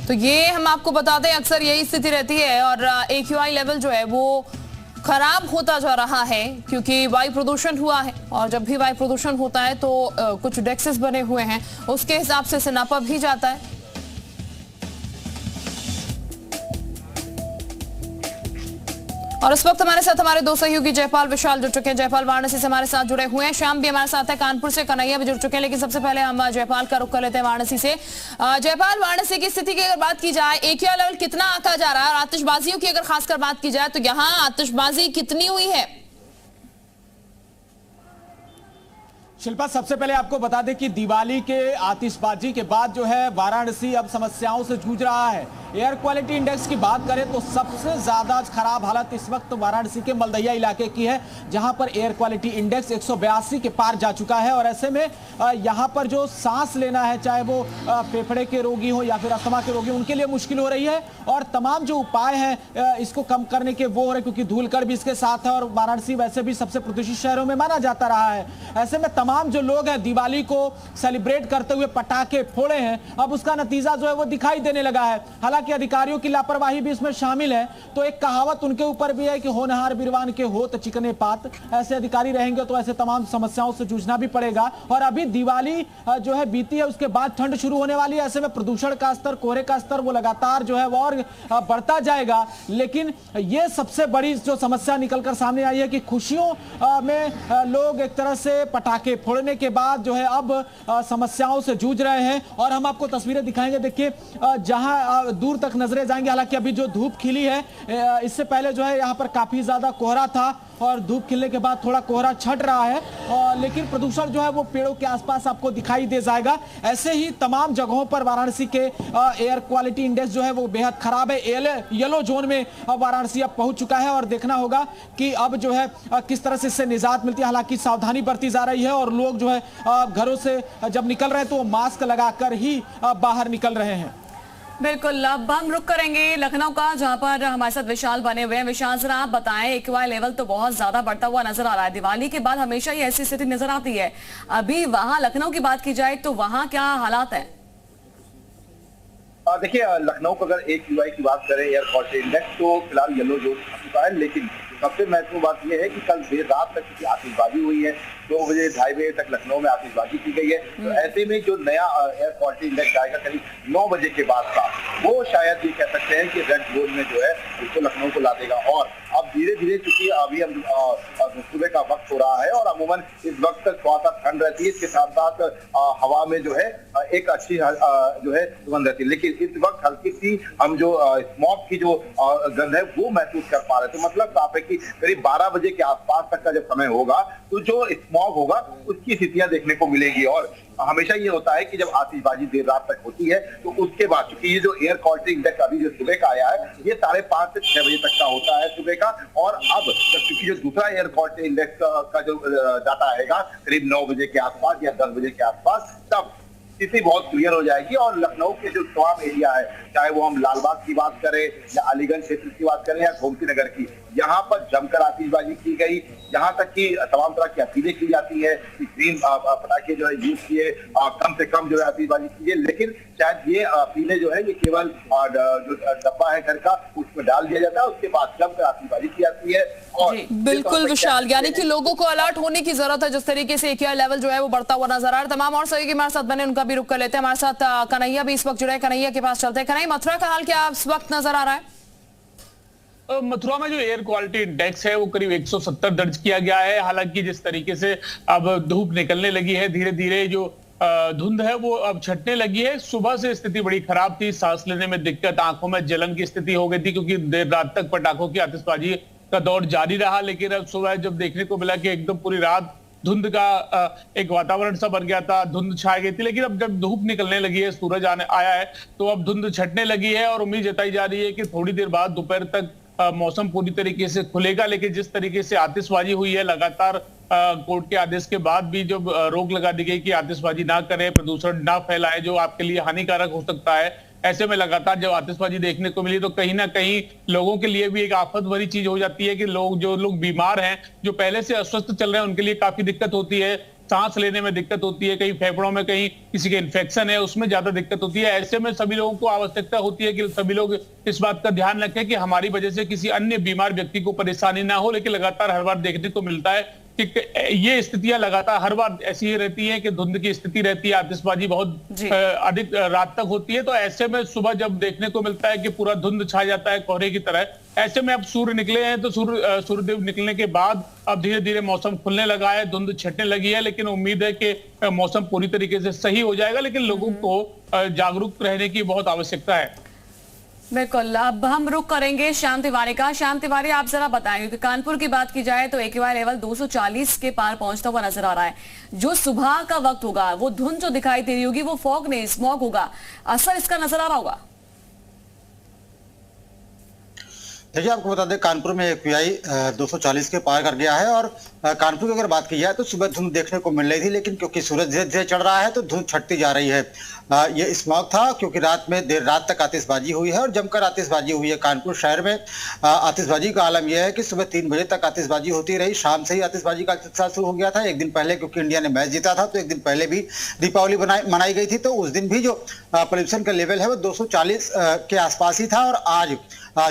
तो ये हम आपको बता दें अक्सर यही स्थिति रहती है और AQI लेवल जो है वो खराब होता जा रहा है क्योंकि वायु प्रदूषण हुआ है और जब भी वायु प्रदूषण होता है तो कुछ डेक्सेस बने हुए हैं, उसके हिसाब से इसे नापा भी जाता है। और इस वक्त हमारे साथ हमारे दो सहयोगी जयपाल विशाल जुड़ चुके हैं। जयपाल वाराणसी से हमारे साथ जुड़े हुए हैं, श्याम भी हमारे साथ है, कानपुर से कन्हैया भी जुड़ चुके हैं। लेकिन सबसे पहले हम जयपाल का रुख कर लेते हैं वाराणसी से। जयपाल, वाराणसी की स्थिति की अगर बात की जाए, AQI लेवल कितना आंका जा रहा है और आतिशबाजियों की अगर खासकर बात की जाए तो यहाँ आतिशबाजी कितनी हुई है? शिल्पा, सबसे पहले आपको बता दें कि दिवाली के आतिशबाजी के बाद जो है वाराणसी अब समस्याओं से जूझ रहा है। एयर क्वालिटी इंडेक्स की बात करें तो सबसे ज्यादा खराब हालत इस वक्त वाराणसी के मलदहिया इलाके की है, जहां पर एयर क्वालिटी इंडेक्स 182 के पार जा चुका है। और ऐसे में यहां पर जो सांस लेना है, चाहे वो फेफड़े के रोगी हो या फिर अस्थमा के रोगी, उनके लिए मुश्किल हो रही है। और तमाम जो उपाय हैं इसको कम करने के वो हो रहे, क्योंकि धूलकण भी इसके साथ है और वाराणसी वैसे भी सबसे प्रदूषित शहरों में माना जाता रहा है। ऐसे में तमाम जो लोग हैं दिवाली को सेलिब्रेट करते हुए पटाखे फोड़े हैं, अब उसका नतीजा जो है वो दिखाई देने लगा है। हालांकि अधिकारियों की लापरवाही भी इसमें शामिल है। तो एक कहावत उनके ऊपर भी है कि होनहार बिरवान के होत चिकने पात। ऐसे अधिकारी रहेंगे तो ऐसे तमाम समस्याओं से जूझना भी पड़ेगा। और अभी दिवाली जो है बीती है, उसके बाद ठंड शुरू होने वाली है। ऐसे में प्रदूषण का स्तर, कोहरे का स्तर वो लगातार जो है वो और बढ़ता जाएगा। लेकिन ये सबसे बड़ी जो समस्या निकलकर सामने आई है कि खुशियों में लोग एक तरह से पटाखे फोड़ने के बाद जो है अब समस्याओं से जूझ रहे हैं। और हम आपको तस्वीरें दिखाएंगे। देखिए, जहां दूर तक नजरें जाएंगे, हालांकि अभी जो धूप खिली है, इससे पहले जो है यहां पर काफी ज्यादा कोहरा था और धूप खिलने के बाद थोड़ा कोहरा छट रहा है। लेकिन प्रदूषण जो है वो पेड़ों के आसपास आपको दिखाई दे जाएगा। ऐसे ही तमाम जगहों पर वाराणसी के एयर क्वालिटी इंडेक्स जो है वो बेहद खराब है। येलो जोन में वाराणसी अब पहुंच चुका है और देखना होगा कि अब जो है किस तरह से इससे निजात मिलती है। हालांकि सावधानी बरती जा रही है और लोग जो है घरों से जब निकल रहे हैं तो मास्क लगाकर ही बाहर निकल रहे हैं। बिल्कुल, अब हम रुक करेंगे लखनऊ का, जहां पर हमारे साथ विशाल बने हुए हैं। विशाल, जरा आप बताएं, AQI लेवल तो बहुत ज्यादा बढ़ता हुआ नजर आ रहा है। दिवाली के बाद हमेशा ही ऐसी स्थिति नजर आती है। अभी वहां लखनऊ की बात की जाए तो वहां क्या हालात है? देखिए, लखनऊ को अगर AQI की बात करें, एयर क्वालिटी इंडेक्स, तो फिलहाल येलो जोन आ चुका है। लेकिन सबसे महत्वपूर्ण बात यह है कि कल देर रात तक आतिशबाजी हुई है। 2 बजे 2:30 बजे तक लखनऊ में आतिशबाजी की गई है। तो ऐसे में जो नया एयर क्वालिटी इंडेक्स आएगा करीब 9 बजे के बाद का, वो शायद ये कह सकते हैं कि रेड जोन में जो है उसको लखनऊ को ला देगा। और अब धीरे धीरे, चूंकि अभी हम सुबह का वक्त हो रहा है और अमूमन इस वक्त थोड़ा सा ठंड रहती है, इसके साथ साथ हवा में जो है एक अच्छी जो है सुगंध रहती है। लेकिन इस वक्त हल्की सी हम जो स्मॉग की जो गंध है वो महसूस कर पा रहे हैं। तो मतलब साफ है कि करीब 12 बजे के आसपास तक का जब समय होगा तो जो स्मॉग होगा उसकी स्थितियां देखने को मिलेगी। और हमेशा ये होता है कि जब आतिशबाजी देर रात तक होती है तो उसके बाद, चूंकि ये जो एयर क्वालिटी इंडेक्स अभी जो सुबह का आया है, ये 5:30 से 6 बजे तक का होता है सुबह का। और अब चूंकि जो दूसरा एयर क्वालिटी इंडेक्स का जो डाटा आएगा करीब 9 बजे के आसपास या 10 बजे के आसपास, तब स्थिति बहुत क्लियर हो जाएगी। और लखनऊ के जो तमाम एरिया है, चाहे वो हम लालबाग की बात करें या अलीगंज क्षेत्र की बात करें या गोमती नगर की, यहाँ पर जमकर आतिशबाजी की गई। यहाँ तक कि तमाम तरह की अपीलें की जाती है कि ग्रीन पटाखे जो है यूज किए, कम से कम जो है आतिशबाजी कीजिए। लेकिन शायद ये अपीलें जो है ये केवल जो डब्बा है घर का उसमें डाल दिया जाता है, उसके बाद जमकर आतिशबाजी की जाती है। और बिल्कुल विशाल, यानी कि लोगों को अलर्ट होने की जरूरत है। जिस तरीके से AQI लेवल जो है वो बढ़ता हुआ नजर आ रहा है। तमाम और सहयोगी हमारे साथ बने, उनका भी रुख कर लेते हैं। हमारे साथ कन्हैया भी इस वक्त जुड़े हैं, कन्हैया के पास चलते हैं। कन्हैया, मथुरा का हाल क्या इस वक्त नजर आ रहा है? मथुरा में जो एयर क्वालिटी इंडेक्स है वो करीब 170 दर्ज किया गया है। हालांकि जिस तरीके से अब धूप निकलने लगी है, धीरे धीरे जो धुंध है वो अब छटने लगी है। सुबह से स्थिति बड़ी खराब थी, सांस लेने में दिक्कत, आंखों में जलन की स्थिति हो गई थी, क्योंकि देर रात तक पटाखों की आतिशबाजी का दौर जारी रहा। लेकिन अब सुबह जब देखने को मिला कि एकदम पूरी रात धुंध का एक वातावरण सा बन गया था, धुंध छा गई थी। लेकिन अब जब धूप निकलने लगी है, सूरज आया है, तो अब धुंध छटने लगी है और उम्मीद जताई जा रही है कि थोड़ी देर बाद दोपहर तक मौसम पूरी तरीके से खुलेगा। लेकिन जिस तरीके से आतिशबाजी हुई है, लगातार कोर्ट के आदेश के बाद भी जब रोक लगा दी गई कि आतिशबाजी ना करें, प्रदूषण ना फैलाएं जो आपके लिए हानिकारक हो सकता है, ऐसे में लगातार जब आतिशबाजी देखने को मिली तो कहीं ना कहीं लोगों के लिए भी एक आफत भरी चीज हो जाती है कि जो लोग बीमार हैं, जो पहले से अस्वस्थ चल रहे हैं, उनके लिए काफी दिक्कत होती है। सांस लेने में दिक्कत होती है, कहीं फेफड़ों में कहीं किसी के इन्फेक्शन है उसमें ज्यादा दिक्कत होती है। ऐसे में सभी लोगों को आवश्यकता होती है कि सभी लोग इस बात का ध्यान रखें कि हमारी वजह से किसी अन्य बीमार व्यक्ति को परेशानी ना हो। लेकिन लगातार हर बार देखने को मिलता है कि ये स्थितियां लगातार हर बार ऐसी ही रहती है कि धुंध की स्थिति रहती है, आतिशबाजी बहुत अधिक रात तक होती है। तो ऐसे में सुबह जब देखने को मिलता है कि पूरा धुंध छा जाता है कोहरे की तरह, ऐसे में अब सूर्य निकले हैं तो सूर्यदेव निकलने के बाद अब धीरे धीरे मौसम खुलने लगा है, धुंध छटने लगी है। लेकिन उम्मीद है कि मौसम पूरी तरीके से सही हो जाएगा, लेकिन लोगों को जागरूक रहने की बहुत आवश्यकता है। बिल्कुल, अब हम रुक करेंगे श्याम तिवारी का। श्याम तिवारी, आप जरा बताएं, क्योंकि कानपुर की बात की जाए तो AQI लेवल 240 के पार पहुंचता हुआ नजर आ रहा है। जो सुबह का वक्त होगा वो धुंध जो दिखाई दे रही होगी वो फॉग नहीं स्मॉग होगा, असर इसका नजर आ रहा होगा। देखिए, आपको बता दें कानपुर में AQI 240 के पार कर गया है और कानपुर की अगर बात की जाए तो सुबह धुंध देखने को मिल रही थी, लेकिन क्योंकि सूरज धीरे धीरे चढ़ रहा है तो धुंध छटती जा रही है। ये स्मॉग था क्योंकि रात में देर रात तक आतिशबाजी हुई है और जमकर आतिशबाजी हुई है। कानपुर शहर में आतिशबाजी का आलम यह है कि सुबह 3 बजे तक आतिशबाजी होती रही, शाम से ही आतिशबाजी का सिलसिला शुरू हो गया था। एक दिन पहले क्योंकि इंडिया ने मैच जीता था तो एक दिन पहले भी दीपावली मनाई गई थी, तो उस दिन भी जो पोल्यूशन का लेवल है वो 240 के आसपास ही था और आज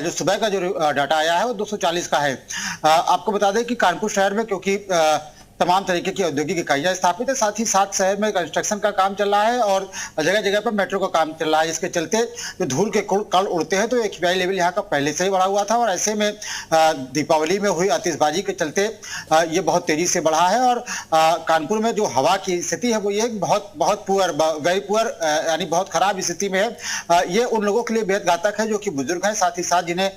जो सुबह का जो डाटा आया है वो 240 का है। आपको बता दें कि कानपुर शहर में क्योंकि तमाम तरीके की औद्योगिक इकाइयां स्थापित है, साथ ही साथ शहर में कंस्ट्रक्शन का काम चल रहा है और जगह जगह पर मेट्रो का काम चल रहा है, जिसके चलते जो धूल के कण उड़ते हैं तो AQI लेवल यहाँ का पहले से ही बढ़ा हुआ था और ऐसे में दीपावली में हुई आतिशबाजी के चलते ये बहुत तेजी से बढ़ा है। और कानपुर में जो हवा की स्थिति है वो ये बहुत पुअर, वेरी पुअर, यानी बहुत खराब स्थिति में है। ये उन लोगों के लिए बेहद घातक है जो कि बुजुर्ग हैं, साथ ही साथ जिन्हें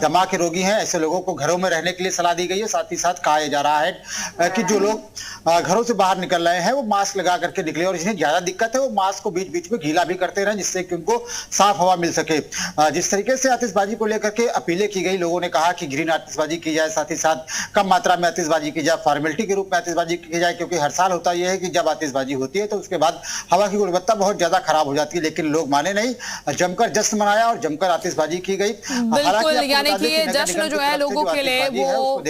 दमा के रोगी हैं, ऐसे लोगों को घरों में रहने के लिए सलाह दी गई है। साथ ही साथ कहा जा रहा है कि जो लोग घरों से बाहर निकल रहे हैं वो मास्क लगा करके निकले और जिन्हें ज्यादा दिक्कत है वो मास्क को बीच बीच में गीला भी करते रहें, जिससे कि उनको साफ हवा मिल सके। जिस तरीके से आतिशबाजी को लेकर के अपीलें की गई, लोगों ने कहा कि ग्रीन आतिशबाजी की जाए, साथ ही साथ कम मात्रा में आतिशबाजी की जाए, फॉर्मेलिटी के रूप में आतिशबाजी की जाए, क्योंकि हर साल होता यह है कि जब आतिशबाजी होती है तो उसके बाद हवा की गुणवत्ता बहुत ज्यादा खराब हो जाती है। लेकिन लोग माने नहीं, जमकर जश्न मनाया और जमकर आतिशबाजी की गई। बिल्कुल, यानी कि ये जश्न जो है लोगों के लिए वो